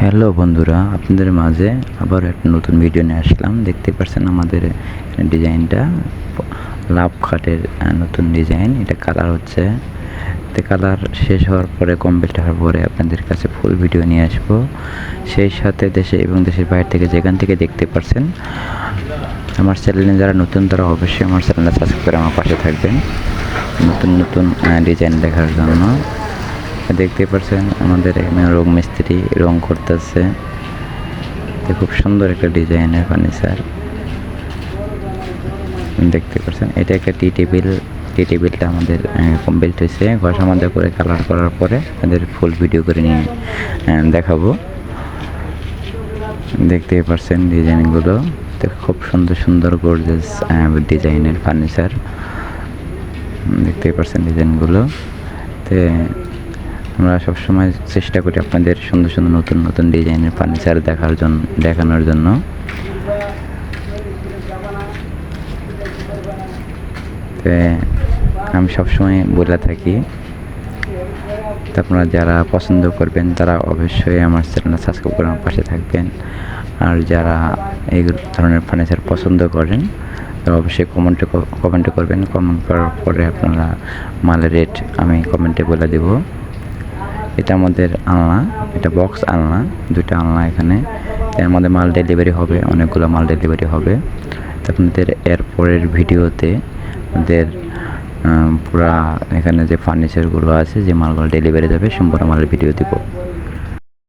Hello বন্ধুরা, আপনাদের মাঝে আবার একটা নতুন ভিডিও নিয়ে আসলাম। দেখতে পাচ্ছেন আমাদের ডিজাইনটা লাভ খাটের নতুন ডিজাইন। এটা কালার হচ্ছে, তো কালার শেষ হওয়ার পরে, কমপ্লিট হওয়ার পরে আপনাদের কাছে ফুল ভিডিও নিয়ে আসবো। সেই সাথে দেশে এবং দেশের বাইরে থেকে যেখান থেকে দেখতে পাচ্ছেন, আমার চ্যানেলে যারা নতুন তারা অবশ্যই আমার চ্যানেলটা সাবস্ক্রাইব করে আমার পাশে থাকবেন নতুন নতুন ডিজাইন দেখার জন্য। দেখতে পাচ্ছেন আমাদের এখানে রং মিস্ত্রি রং করতেছে। খুব সুন্দর একটা ডিজাইনের ফার্নিচার দেখতে পাচ্ছেন। এটা একটা টি টেবিলটা আমাদের কমপ্লিট হয়েছে। ঘর সমাধা করে কালার করার পরে আমাদের ফুল ভিডিও করে নিয়ে দেখাবো। দেখতে পাচ্ছেন ডিজাইনগুলো, তো খুব সুন্দর সুন্দর গর্জিয়াস ডিজাইনের ফার্নিচার দেখতে পাচ্ছেন ডিজাইনগুলো। তো আমরা সবসময় চেষ্টা করি আপনাদের সুন্দর সুন্দর নতুন নতুন ডিজাইনের ফার্নিচার দেখানোর জন্য। তো আমি সবসময় বলে থাকি, তো আপনারা যারা পছন্দ করবেন তারা অবশ্যই আমার চ্যানেল সাবস্ক্রাইব করে আমার পাশে থাকবেন। আর যারা এই ধরনের ফার্নিচার পছন্দ করেন তারা অবশ্যই কমেন্টে করবেন। কমেন্ট করার পরে আপনারা মালের রেট আমি কমেন্টে বলে দেবো। এটা আমাদের আলনা, এটা বক্স আলনা, দুটো আলনা এখানে। এর মধ্যে মাল ডেলিভারি হবে, অনেকগুলো মাল ডেলিভারি হবে। তো আপনাদের এরপরের ভিডিওতে আমাদের পুরা এখানে যে ফার্নিচারগুলো আছে, যে মালগুলো ডেলিভারি যাবে, সম্পূর্ণ মালের ভিডিও দিব।